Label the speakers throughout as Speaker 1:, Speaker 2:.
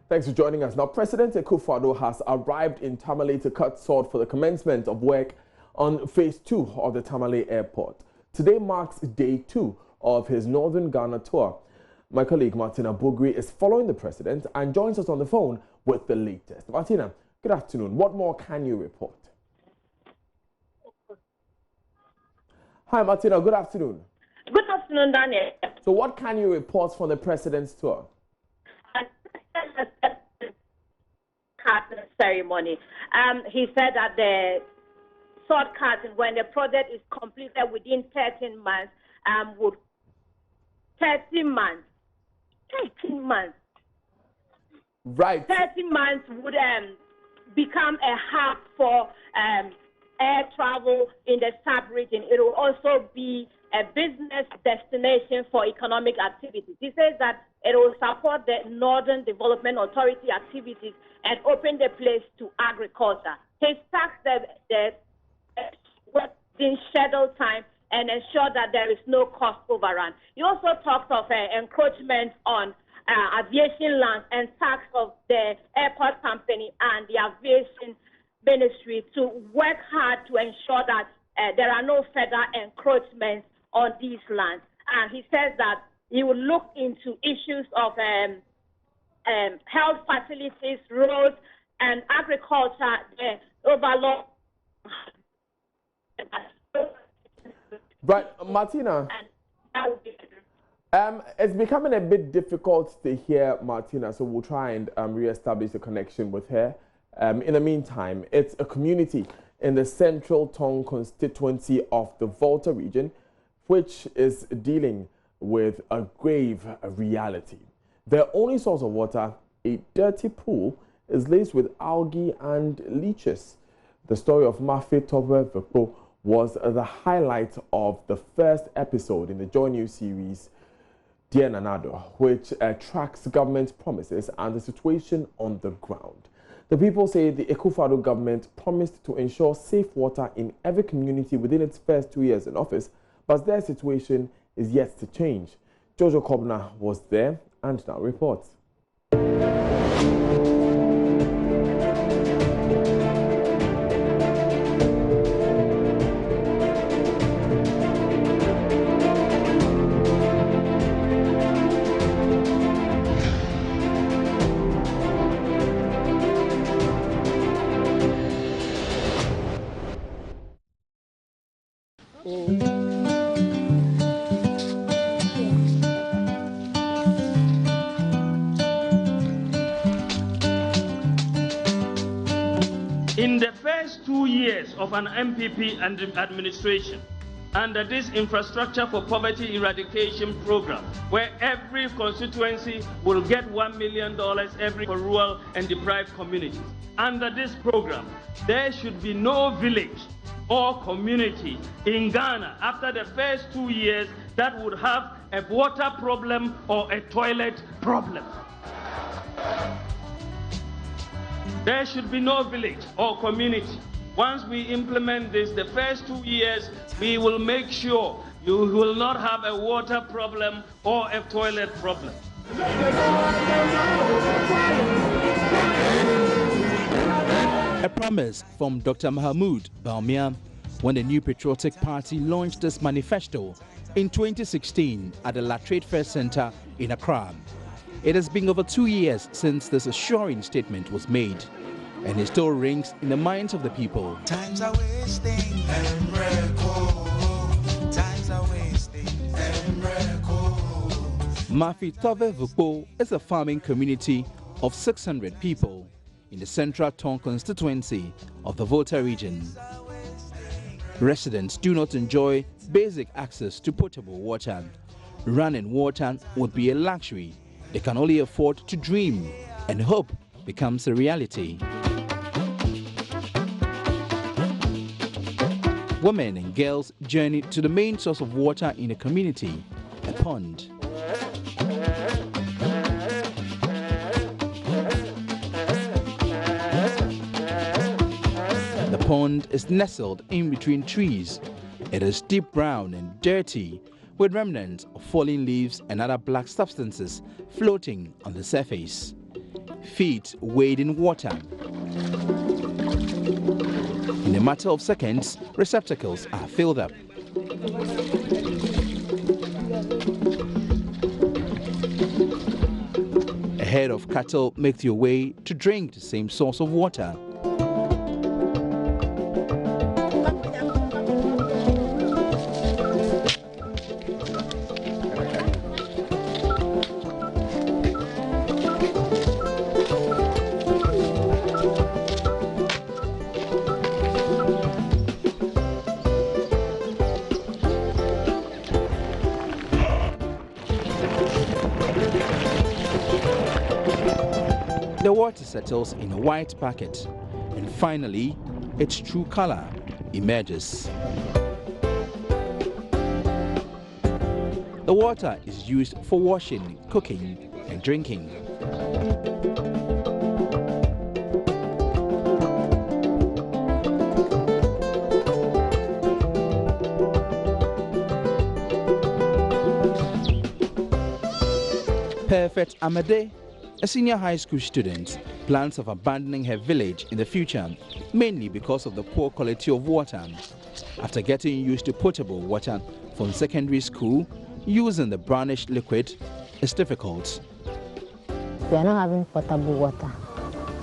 Speaker 1: Thanks for joining us. Now, President Akufo-Addo has arrived in Tamale to cut sod for the commencement of work on Phase 2 of the Tamale Airport. Today marks day 2 of his Northern Ghana tour. My colleague Martina Bugri is following the president and joins us on the phone with the latest. Martina, good afternoon. What more can you report? Hi, Martina. Good afternoon.
Speaker 2: Good afternoon, Daniel.
Speaker 1: So what can you report from the president's tour?
Speaker 2: Ceremony. He said that the sword cutting, when the project is completed within 13 months, would 13 months.
Speaker 1: Right.
Speaker 2: 13 months would become a hub for air travel in the sub-region. It will also be a business destination for economic activities. He says that it will support the Northern Development Authority activities and open the place to agriculture. He tasked the within scheduled time and ensure that there is no cost overrun. He also talked of encroachment on aviation lands and tax of the airport company and the aviation ministry to work hard to ensure that there are no further encroachments on these lands. And he says that he will look into issues of health facilities, roads, and agriculture, overload.
Speaker 1: Right, Martina. It's becoming a bit difficult to hear Martina, so we'll try and re-establish a connection with her. In the meantime, it's a community in the Central Tongue constituency of the Volta region, which is dealing with a grave reality. Their only source of water, a dirty pool, is laced with algae and leeches. The story of Mafe Tove Vekpo was the highlight of the first episode in the Joy News series, Dear Nanado, which tracks government promises and the situation on the ground. The people say the Akufo-Addo government promised to ensure safe water in every community within its first 2 years in office, but their situation is yet to change. Jojo Kobna was there and now reports.
Speaker 3: In the first 2 years of an MPP administration, under this Infrastructure for Poverty Eradication program, where every constituency will get $1 million every for rural and deprived communities. Under this program, there should be no village or community in Ghana after the first 2 years that would have a water problem or a toilet problem. There should be no village or community. Once we implement this, the first 2 years, we will make sure you will not have a water problem or a toilet problem.
Speaker 4: A promise from Dr. Mahmoud Bawumia when the New Patriotic Party launched this manifesto in 2016 at the La Trade Fair Center in Accra. It has been over 2 years since this assuring statement was made, and it still rings in the minds of the people.
Speaker 5: Times are wasting and times are wasting and
Speaker 4: Mafe Tove Vekpo is a farming community of 600 people in the Central Tongue constituency of the Volta region. Residents do not enjoy basic access to potable water. Running water would be a luxury they can only afford to dream and hope becomes a reality. Women and girls journey to the main source of water in the community, a pond. The pond is nestled in between trees. It is deep brown and dirty, with remnants of fallen leaves and other black substances floating on the surface. feet wade in water. In a matter of seconds, receptacles are filled up. A herd of cattle make their way to drink the same source of water. The water settles in a white bucket, and finally, its true color emerges. The water is used for washing, cooking, and drinking. Perfect Midday, a senior high school student, plans of abandoning her village in the future, mainly because of the poor quality of water. After getting used to potable water from secondary school, using the brownish liquid is difficult.
Speaker 6: We are not having potable water,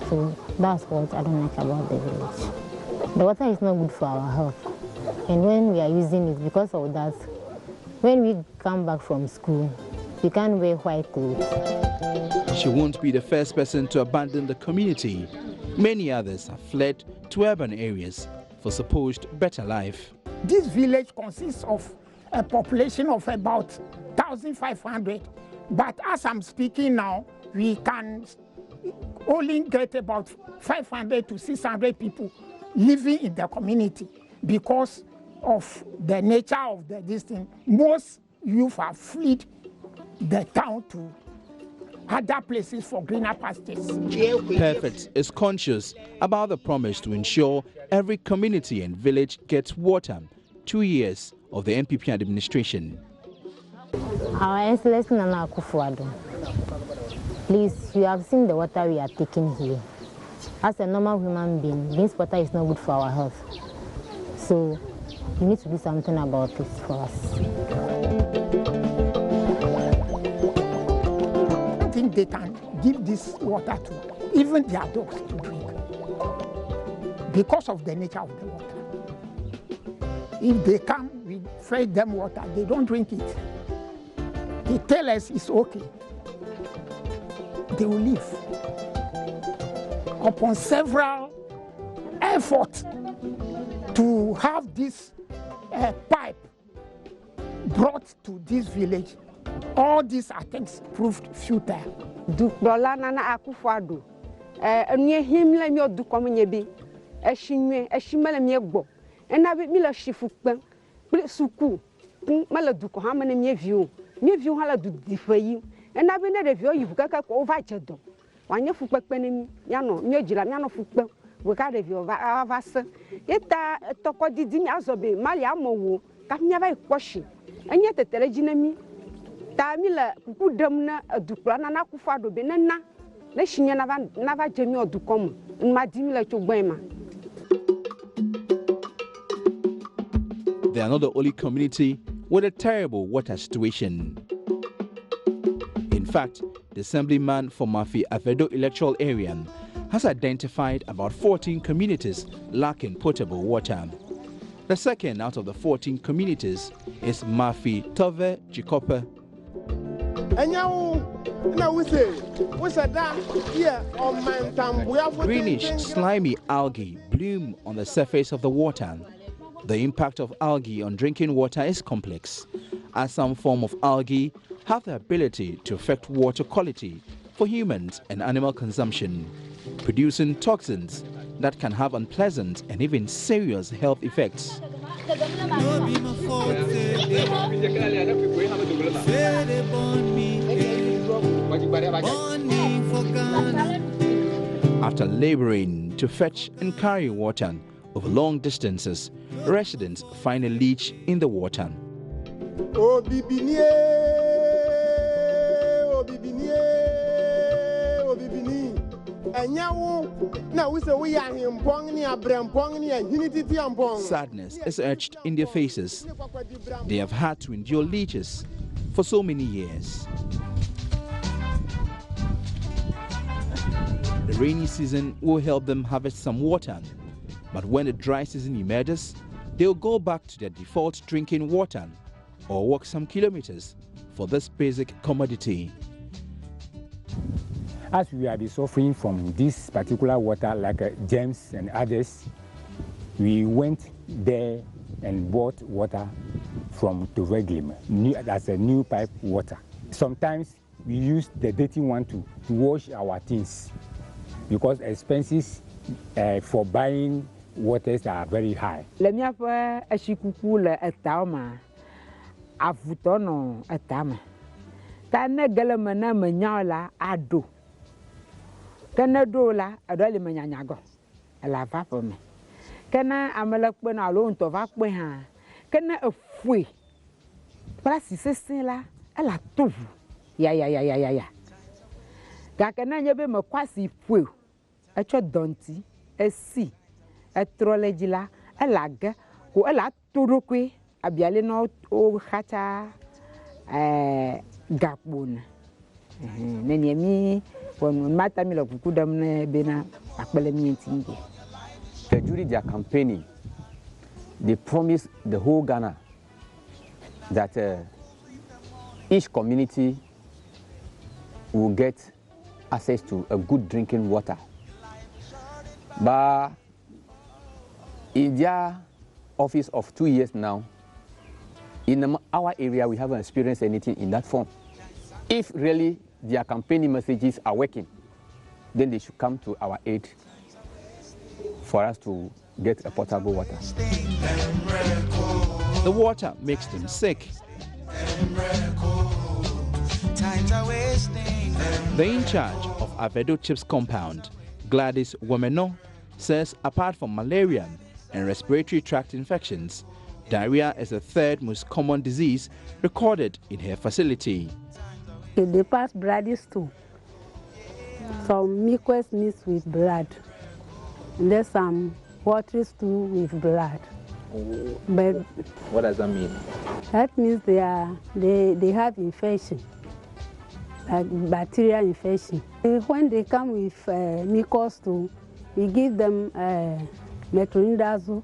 Speaker 6: so that's what I don't like about the village. The water is not good for our health, and when we are using it, because of that, when we come back from school, we can't wear white clothes.
Speaker 4: She won't be the first person to abandon the community. Many others have fled to urban areas for supposed better life.
Speaker 7: This village consists of a population of about 1,500, but as I'm speaking now, we can only get about 500 to 600 people living in the community because of the nature of this thing. Most youth have fled the town to other places for greener pastures.
Speaker 4: Perfect is conscious about the promise to ensure every community and village gets water 2 years of the MPP administration.
Speaker 6: Our Excellency Nana Akufo-Addo, please, you have seen the water we are taking here. As a normal human being, this water is not good for our health. So you need to do something about this for us.
Speaker 7: I think they can give this water to even their dogs to drink because of the nature of the water. If they come, we feed them water, they don't drink it. They tell us it's okay. They will leave. Upon several efforts to have this pipe brought to this village, all these attempts proved futile.
Speaker 8: Dukrola Nana Akufo-Addo, enye himle mi odukom nyebi, eshinwe, eshimele mi egbo, enabe mi la shifukpe, suku, mala duko hamene mi view hala du difayi, enabe ne de view yivukaka ko ovachedo. Wanye fukpe ne yano, mi ojila mi yano fukpe, weka de view avase. Eta toko didi mi azobe, mali amowo, ka mi ava ikposhi. Enye tetere jinemi. Tamila kudamna dukura Nana Akufo-Addo benena le shinya nava jemi odukom madimila chogbema.
Speaker 4: They are not the only community with a terrible water situation. In fact, the Assemblyman for Mafi Avedo electoral area has identified about 14 communities lacking potable water. The second out of the 14 communities is Mafi Tove Chikope. Greenish, slimy algae bloom on the surface of the water. The impact of algae on drinking water is complex, as some form of algae have the ability to affect water quality for humans and animal consumption, producing toxins that can have unpleasant and even serious health effects. After laboring to fetch and carry water over long distances, residents find a leech in the water. Sadness is etched in their faces. They have had to endure leeches for so many years. The rainy season will help them harvest some water, but when the dry season emerges, they'll go back to their default drinking water or walk some kilometers for this basic commodity.
Speaker 9: As we are suffering from this particular water, like James and others, we went there and bought water from Toveglim, as a new pipe water. Sometimes we use the dirty one to wash our things because expenses for buying waters are very high.
Speaker 8: Let me have a shikukula at Tauma, Avutono at Tama. Tana Galamana Manala Ado. Kana dola adole manyanyago ala va for me kana amala pe na lo nto va pe ha kana afui prasi sesen la ala tovu ya ga kana nyebe makwasi fue acho donti esi atroleji la ala ga ko ala torokwe abiale no o khacha gapona neniemi. During
Speaker 10: their campaigning, they promised the whole Ghana that each community will get access to a good drinking water. But in their office of 2 years now, in our area, we haven't experienced anything in that form. If really their campaigning messages are working, then they should come to our aid for us to get a potable water.
Speaker 4: The water makes them sick. The in charge of Avedo Chips compound, Gladys Womeno, says apart from malaria and respiratory tract infections, diarrhea is the third most common disease recorded in her facility.
Speaker 11: They pass blood too. Some mucus mixed with blood. And there's some watery stew with blood. But
Speaker 10: what does that mean?
Speaker 11: That means they have infection, like bacterial infection. When they come with mucus stew, we give them metronidazole,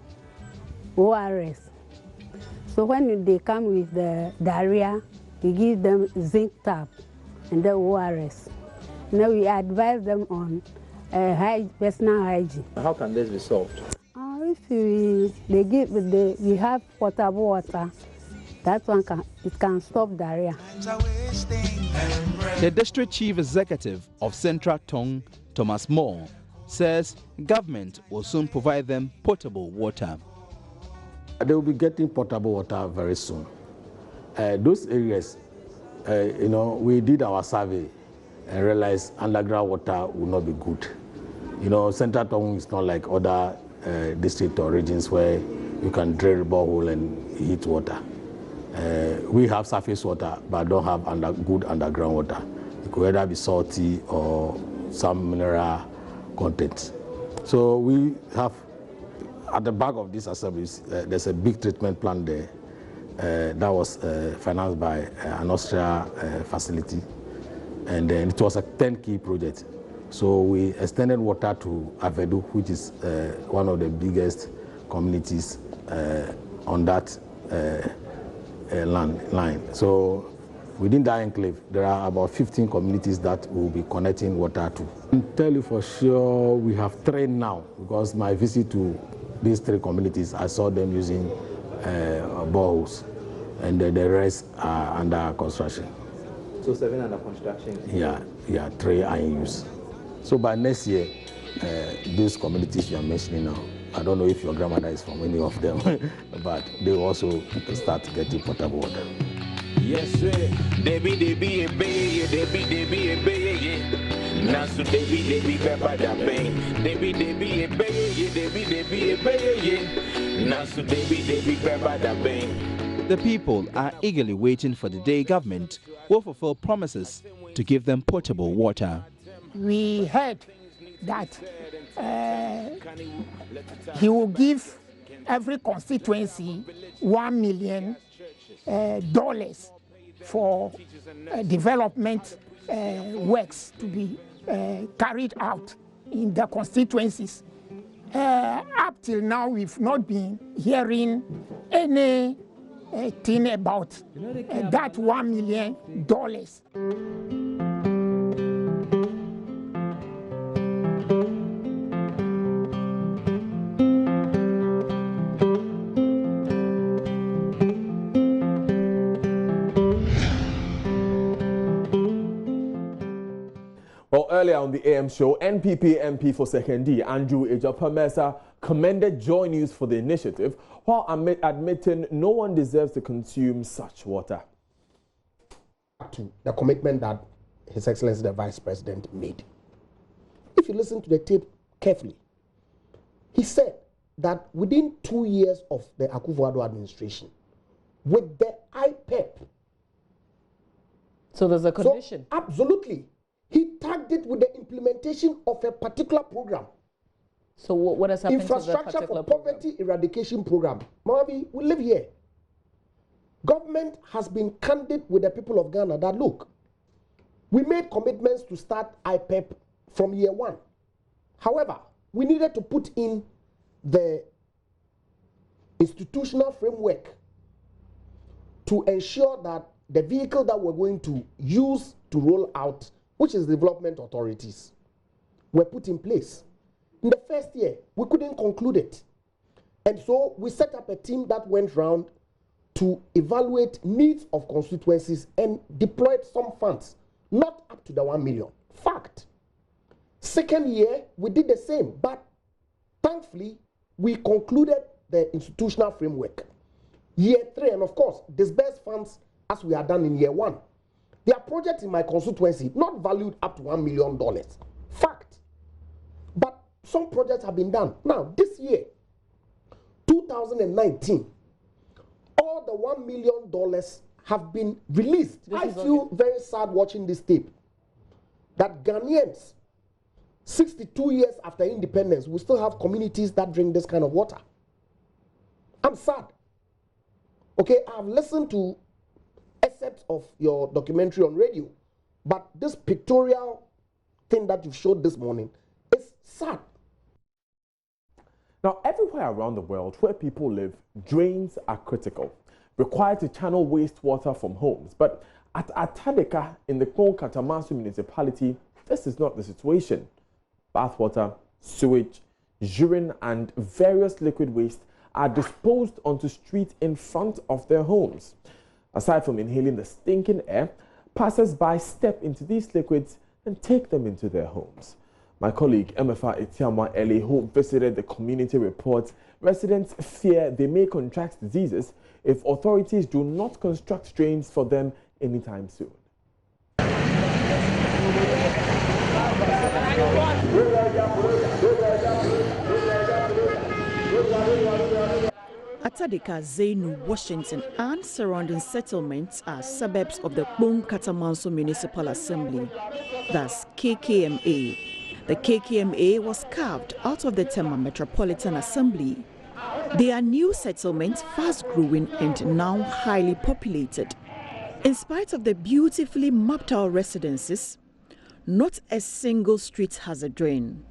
Speaker 11: ORS. So when they come with the diarrhea, we give them zinc tab and the ORS. Now we advise them on personal hygiene.
Speaker 10: How can this be solved?
Speaker 11: If we have potable water, that one can stop diarrhea.
Speaker 4: The district chief executive of Central Tong, Thomas Moore, says government will soon provide them potable water.
Speaker 12: They will be getting potable water very soon. Those areas, we did our survey and realized underground water will not be good. Central Tong is not like other districts or regions where you can drill a borehole and heat water. We have surface water, but don't have good underground water. It could either be salty or some mineral content. So we have, at the back of these assemblies, there's a big treatment plant there. That was financed by an Austria facility, and then it was a 10-key project. So we extended water to Avedo, which is one of the biggest communities on that line. So within that enclave, there are about 15 communities that will be connecting water to. I can tell you for sure we have 3 now, because my visit to these 3 communities, I saw them using boreholes, and the rest are under construction.
Speaker 10: So 7 under construction?
Speaker 12: Yeah, 3 are in use. So by next year, these communities you are mentioning now, I don't know if your grandmother is from any of them, but they also start getting potable water.
Speaker 13: Yes, sir. Debbie, Debbie, Debbie, Debbie, Debbie, Nasu Debbie, Debbie, Peppa, Debbie, Debbie, Debbie, Debbie, Debbie, Nasu Debbie, Debbie, Peppa, Debbie.
Speaker 4: The people are eagerly waiting for the day government will fulfill promises to give them potable water.
Speaker 7: We heard that he will give every constituency $1 million for development works to be carried out in the constituencies. Up till now, we've not been hearing anything about that $1 million.
Speaker 1: Well, earlier on the AM show, NPP MP for Second D, Andrew Ejapamesa, commended Joy News for the initiative, while admitting no one deserves to consume such water.
Speaker 14: To the commitment that His Excellency the Vice President made. If you listen to the tape carefully, he said that within 2 years of the Akufo-Addo administration, with the IPEP.
Speaker 15: So there's a condition?
Speaker 14: So, absolutely. He tagged it with the implementation of a particular program.
Speaker 15: So what has happened to the particular
Speaker 14: Infrastructure for Poverty Eradication Program. Mawabi, we live here. Government has been candid with the people of Ghana that, look, we made commitments to start IPEP from year one. However, we needed to put in the institutional framework to ensure that the vehicle that we're going to use to roll out, which is development authorities, were put in place. In the first year, we couldn't conclude it. And so we set up a team that went round to evaluate needs of constituencies and deployed some funds, not up to the 1 million. Fact. Second year, we did the same, but thankfully, we concluded the institutional framework. Year 3, and of course, disbursed funds as we are done in year 1. There are projects in my constituency not valued up to $1 million. Fact. But some projects have been done. Now, this year, 2019, all the $1 million have been released. I feel very sad watching this tape that Ghanaians, 62 years after independence, we still have communities that drink this kind of water. I'm sad. Okay, I've listened to excerpts of your documentary on radio, but this pictorial thing that you showed this morning is sad.
Speaker 1: Now, everywhere around the world where people live, drains are critical, required to channel wastewater from homes. But at Atadeka in the Kong Katamanso municipality, this is not the situation. Bathwater, sewage, urine, and various liquid waste are disposed onto streets in front of their homes. Aside from inhaling the stinking air, passers-by step into these liquids and take them into their homes. My colleague Emefa Etiamwa Ele, who visited the community, reports residents fear they may contract diseases if authorities do not construct drains for them anytime soon.
Speaker 16: Atadeka, Zainu, Washington and surrounding settlements are suburbs of the Kpong Katamanso Municipal Assembly, that's KKMA. The KKMA was carved out of the Tema Metropolitan Assembly. They are new settlements, fast-growing and now highly populated. In spite of the beautifully mapped-out residences, not a single street has a drain.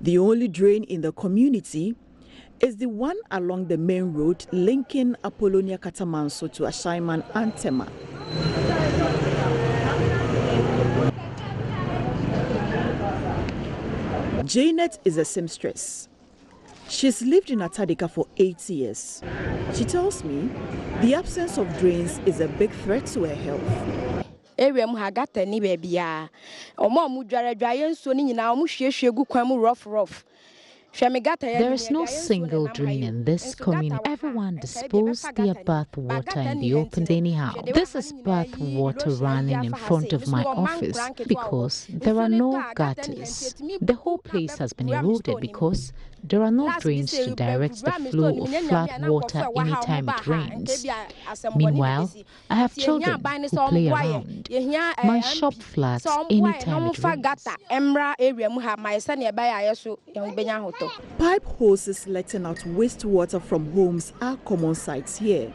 Speaker 16: The only drain in the community is the one along the main road linking Apollonia Katamanso to Ashaiman and Tema. Janet is a seamstress. She's lived in Atadeka for 8 years. She tells me the absence of drains is a big threat to her health.
Speaker 17: Area mu hagata ni baby ya. Omo mu dware nso ni nyina omo hwehwe gu kwan mu rough. There is no single drain in this community. Everyone disposes their bath water in the open anyhow. This is bath water running in front of my office because there are no gutters. The whole place has been eroded because there are no drains to direct the flow of flood water anytime it rains. Meanwhile, I have children who play around. My shop floods anytime it rains.
Speaker 16: Pipe hoses letting out wastewater from homes are common sights here.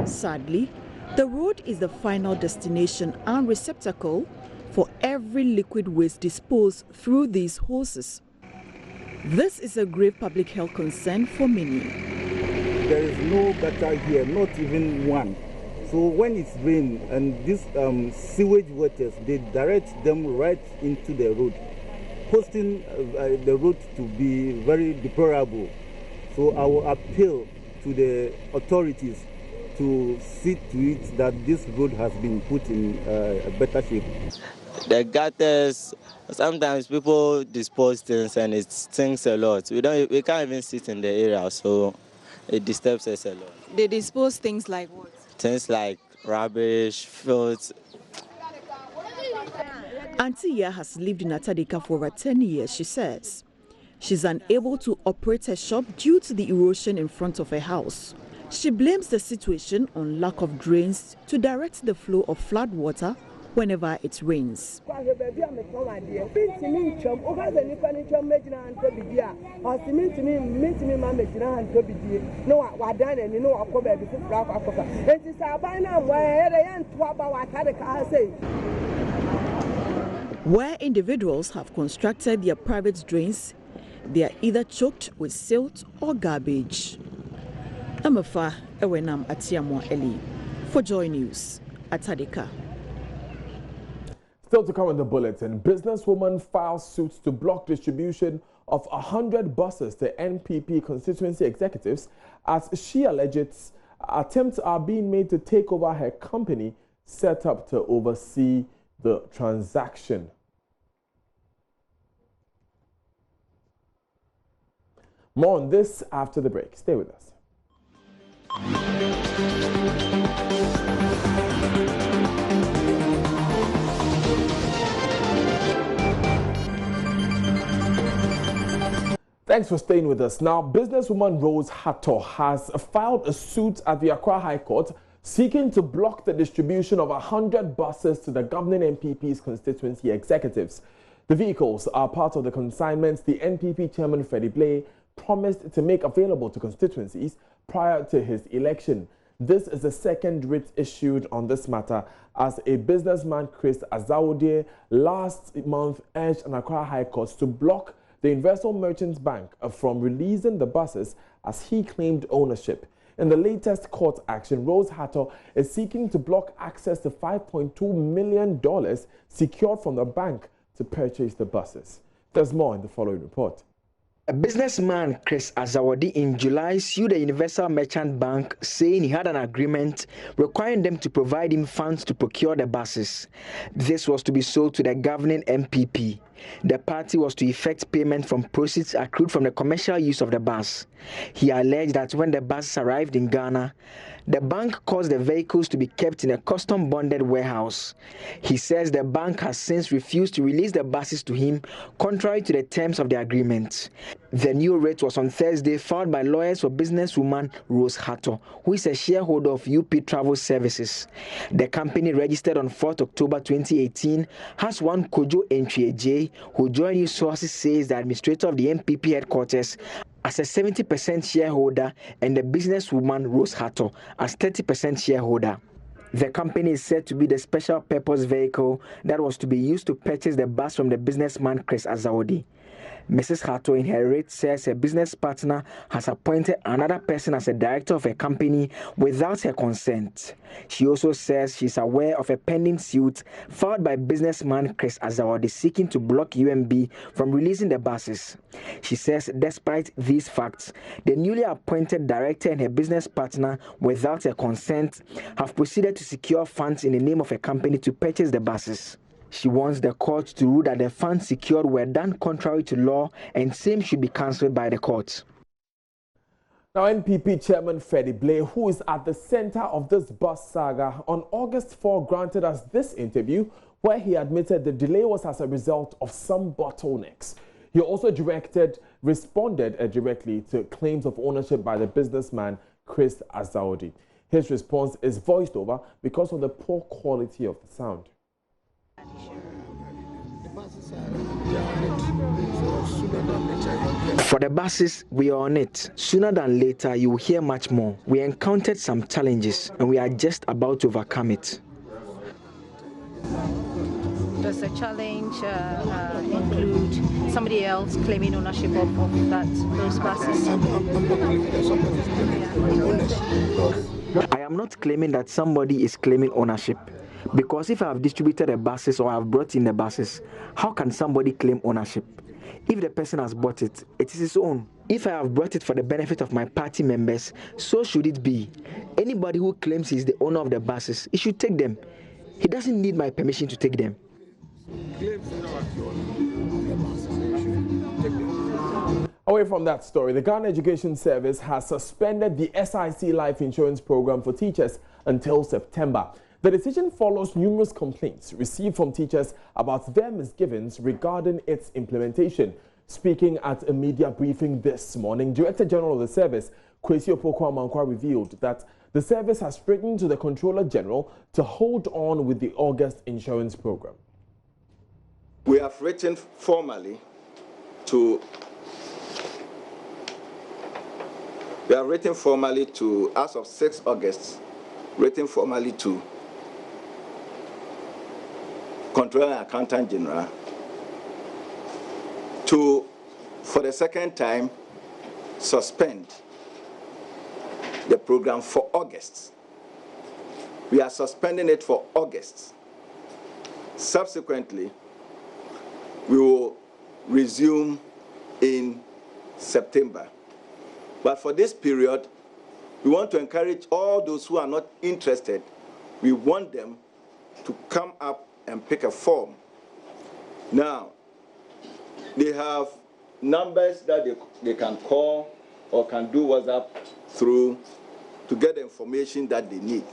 Speaker 16: Sadly, the road is the final destination and receptacle for every liquid waste disposed through these hoses. This is a grave public health concern for many.
Speaker 18: There is no gutter here, not even one. So when it's rain and these sewage waters, they direct them right into the road, posting the road to be very deplorable. So I will appeal to the authorities to see to it that this road has been put in a better shape.
Speaker 19: The gutters, sometimes people dispose things and it stinks a lot. We can't even sit in the area, so it disturbs us a lot.
Speaker 16: They dispose things like what?
Speaker 19: Things like rubbish, filth.
Speaker 16: Auntie Ya has lived in Atadika for over 10 years, she says. She's unable to operate her shop due to the erosion in front of her house. She blames the situation on lack of drains to direct the flow of flood water whenever it rains. Where individuals have constructed their private drains, they are either choked with silt or garbage. Amafa Ewenam Atiamwa Eli for Joy News, Atadika.
Speaker 1: Still to come in the bulletin, businesswoman files suits to block distribution of 100 buses to NPP constituency executives as she alleges attempts are being made to take over her company set up to oversee the transaction. More on this after the break. Stay with us. Thanks for staying with us. Now, businesswoman Rose Hatto has filed a suit at the Accra High Court seeking to block the distribution of 100 buses to the governing NPP's constituency executives. The vehicles are part of the consignments the NPP chairman Freddie Blay promised to make available to constituencies prior to his election. This is the second writ issued on this matter as a businessman, Chris Azawode, last month urged an Accra High Court to block the Universal Merchants Bank from releasing the buses as he claimed ownership. In the latest court action, Rose Hatto is seeking to block access to $5.2 million secured from the bank to purchase the buses. There's more in the following report.
Speaker 20: A businessman, Chris Azawadi, in July sued the Universal Merchant Bank, saying he had an agreement requiring them to provide him funds to procure the buses. This was to be sold to the governing MPP. The party was to effect payment from proceeds accrued from the commercial use of the bus. He alleged that when the buses arrived in Ghana, the bank caused the vehicles to be kept in a custom-bonded warehouse. He says the bank has since refused to release the buses to him, contrary to the terms of the agreement. The new rate was on Thursday filed by lawyers for businesswoman Rose Hatto, who is a shareholder of UP Travel Services. The company, registered on 4th October 2018, has one Kojo Entry, who Joy News sources says the administrator of the MPP headquarters as a 70% shareholder and the businesswoman Rose Hatto as 30% shareholder. The company is said to be the special purpose vehicle that was to be used to purchase the bus from the businessman Chris Azawadi. Mrs. Hatto in her writ says her business partner has appointed another person as a director of a company without her consent. She also says she's aware of a pending suit filed by businessman Chris Azawadi seeking to block UMB from releasing the buses. She says despite these facts, the newly appointed director and her business partner, without her consent, have proceeded to secure funds in the name of a company to purchase the buses. She wants the court to rule that the funds secured were done contrary to law and same should be cancelled by the court.
Speaker 1: Now, NPP Chairman Freddie Blay, who is at the center of this bus saga, on August 4 granted us this interview where he admitted the delay was as a result of some bottlenecks. He also responded directly to claims of ownership by the businessman Chris Azaodi. His response is voiced over because of the poor quality of the sound.
Speaker 20: For the buses, we are on it. Sooner than later, you will hear much more. We encountered some challenges and we are just about to overcome it.
Speaker 15: Does the challenge include somebody else claiming ownership of those buses?
Speaker 20: I am not claiming that somebody is claiming ownership. Because if I have distributed the buses or I have brought in the buses, how can somebody claim ownership? If the person has bought it, it is his own. If I have brought it for the benefit of my party members, so should it be. Anybody who claims he is the owner of the buses, he should take them. He doesn't need my permission to take them.
Speaker 1: Away from that story, the Ghana Education Service has suspended the SIC life insurance program for teachers until September. The decision follows numerous complaints received from teachers about their misgivings regarding its implementation. Speaking at a media briefing this morning, Director General of the service, Kwesi Opoku-Amankwa, revealed that the service has written to the Controller General to hold on with the August insurance program.
Speaker 21: We have written formally to as of 6 August, written formally to Controller and Accountant General to, for the second time, suspend the program for August. We are suspending it for August. Subsequently, we will resume in September. But for this period, we want to encourage all those who are not interested. We want them to come up and pick a form. Now, they have numbers that they can call or can do WhatsApp through to get the information that they need.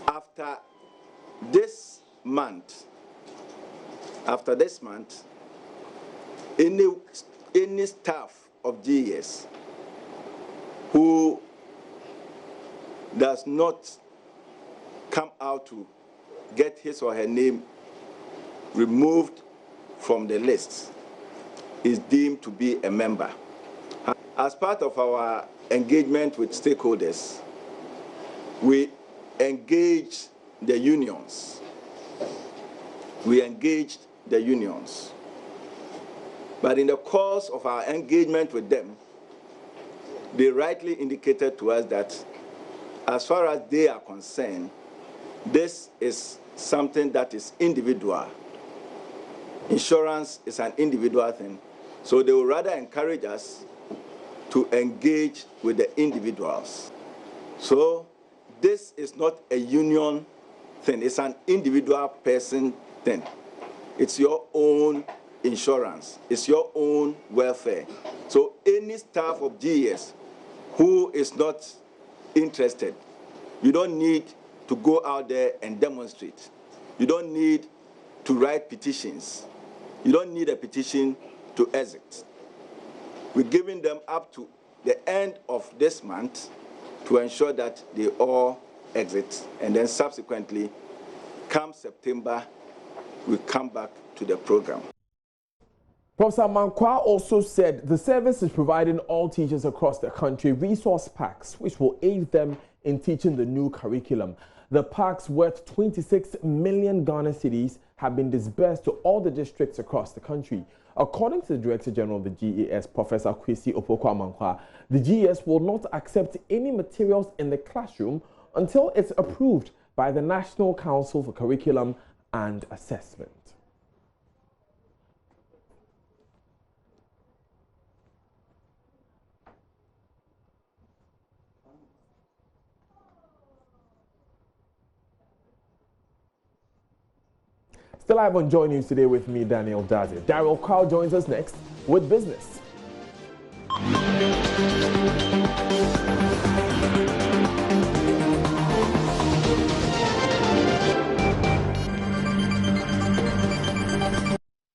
Speaker 21: After this month, any staff of GES who does not come out to get his or her name removed from the list is deemed to be a member. As part of our engagement with stakeholders, we engage the unions. But in the course of our engagement with them, they rightly indicated to us that as far as they are concerned, this is something that is individual. Insurance is an individual thing. So they would rather encourage us to engage with the individuals. So this is not a union thing. It's an individual person thing. It's your own insurance. It's your own welfare. So any staff of GES who is not interested, you don't need to go out there and demonstrate. You don't need to write petitions. You don't need a petition to exit. We're giving them up to the end of this month to ensure that they all exit. And then subsequently, come September, we come back to the program.
Speaker 1: Professor Amankwa also said the service is providing all teachers across the country resource packs, which will aid them in teaching the new curriculum. The packs worth 26 million Ghana cedis have been disbursed to all the districts across the country. According to the Director General of the GES, Professor Kwesi Opoku-Amankwa, the GES will not accept any materials in the classroom until it's approved by the National Council for Curriculum and Assessment. Still live on Joy News today with me, Daniel Dazi. Daryl Carl joins us next with business.